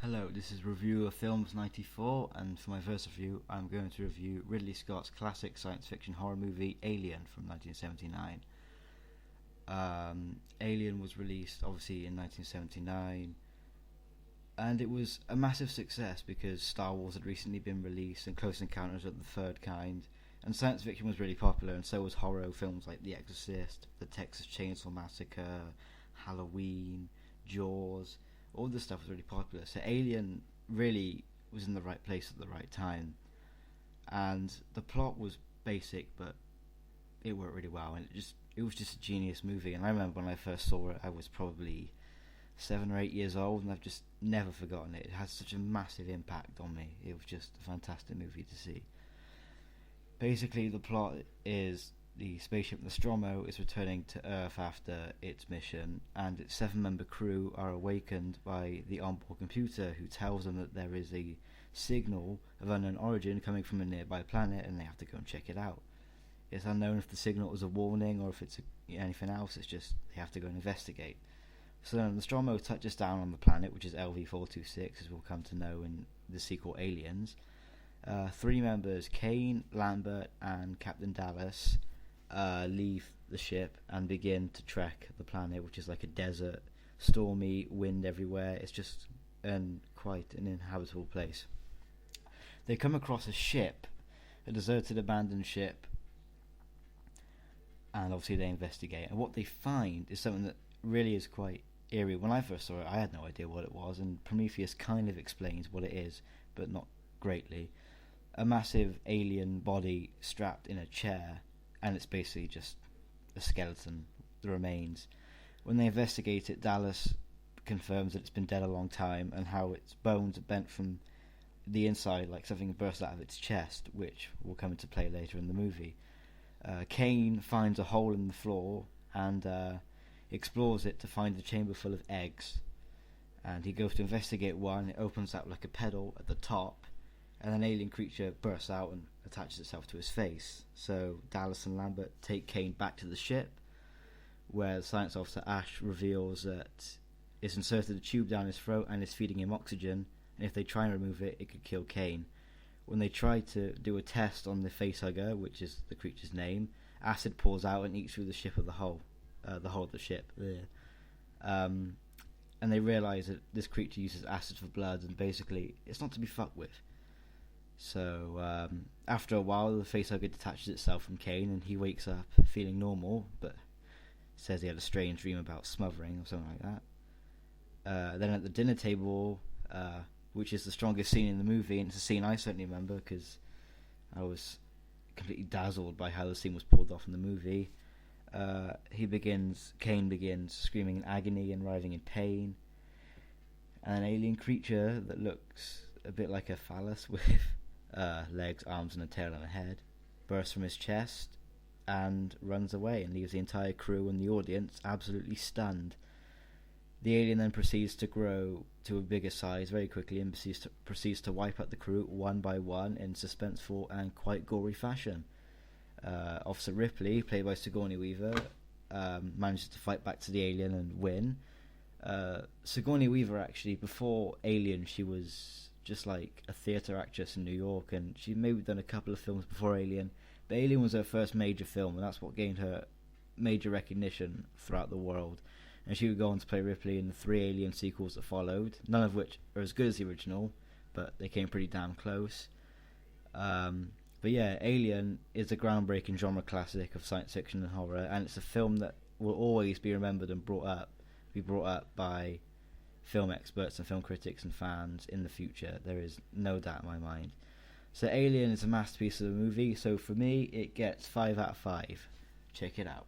Hello, this is Review of Films 94, and for my first review, I'm going to review Ridley Scott's classic science fiction horror movie Alien from 1979. Alien was released obviously in 1979, and it was a massive success because Star Wars had recently been released and Close Encounters of the Third Kind, and science fiction was really popular, and so was horror films like The Exorcist, The Texas Chainsaw Massacre, Halloween, Jaws. All this stuff was really popular. So Alien really was in the right place at the right time, and the plot was basic, but it worked really well, and it was just a genius movie. And I remember when I first saw it, I was probably 7 or 8 years old, and I've just never forgotten it. It had such a massive impact on me. It was just a fantastic movie to see. Basically, the plot is the spaceship Nostromo is returning to Earth after its mission, and its 7-member crew are awakened by the onboard computer, who tells them that there is a signal of unknown origin coming from a nearby planet, and they have to go and check it out. It's unknown if the signal is a warning or if it's anything else. It's just they have to go and investigate. So then Nostromo touches down on the planet, which is LV-426, as we'll come to know in the sequel Aliens. 3 members, Kane, Lambert, and Captain Dallas, leave the ship and begin to trek the planet, which is like a desert, stormy, wind everywhere. It's just quite an inhabitable place. They come across a ship, a deserted, abandoned ship, and obviously they investigate. And what they find is something that really is quite eerie. When I first saw it, I had no idea what it was, and Prometheus kind of explains what it is, but not greatly. A massive alien body strapped in a chair, and it's basically just a skeleton, the remains. When they investigate it, Dallas confirms that it's been dead a long time, and how its bones are bent from the inside like something burst out of its chest, which will come into play later in the movie. Kane finds a hole in the floor and explores it to find a chamber full of eggs, and he goes to investigate one. It opens up like a pedal at the top, and an alien creature bursts out and attaches itself to his face. So Dallas and Lambert take Kane back to the ship, where the science officer Ash reveals that it's inserted a tube down his throat and is feeding him oxygen, and if they try and remove it, it could kill Kane. When they try to do a test on the facehugger, which is the creature's name, acid pours out and eats through the hull of the ship. And they realise that this creature uses acid for blood, and basically it's not to be fucked with. So after a while, the facehugger detaches itself from Kane, and he wakes up feeling normal, but says he had a strange dream about smothering or something like that. Then at the dinner table, which is the strongest scene in the movie, and it's a scene I certainly remember because I was completely dazzled by how the scene was pulled off in the movie. Kane begins screaming in agony and writhing in pain, and an alien creature that looks a bit like a phallus with legs, arms, and a tail and a head bursts from his chest and runs away and leaves the entire crew and the audience absolutely stunned. The alien then proceeds to grow to a bigger size very quickly and proceeds to wipe out the crew one by one in suspenseful and quite gory fashion. Officer Ripley, played by Sigourney Weaver, manages to fight back to the alien and win. Sigourney Weaver, actually, before Alien, she was just like a theatre actress in New York, and she'd maybe done a couple of films before Alien, but Alien was her first major film, and that's what gained her major recognition throughout the world. And she would go on to play Ripley in the 3 Alien sequels that followed, none of which are as good as the original, but they came pretty damn close. But yeah, Alien is a groundbreaking genre classic of science fiction and horror, and it's a film that will always be remembered and brought up by film experts and film critics and fans in the future. There is no doubt in my mind. So Alien is a masterpiece of a movie, so for me it gets 5 out of 5. Check it out.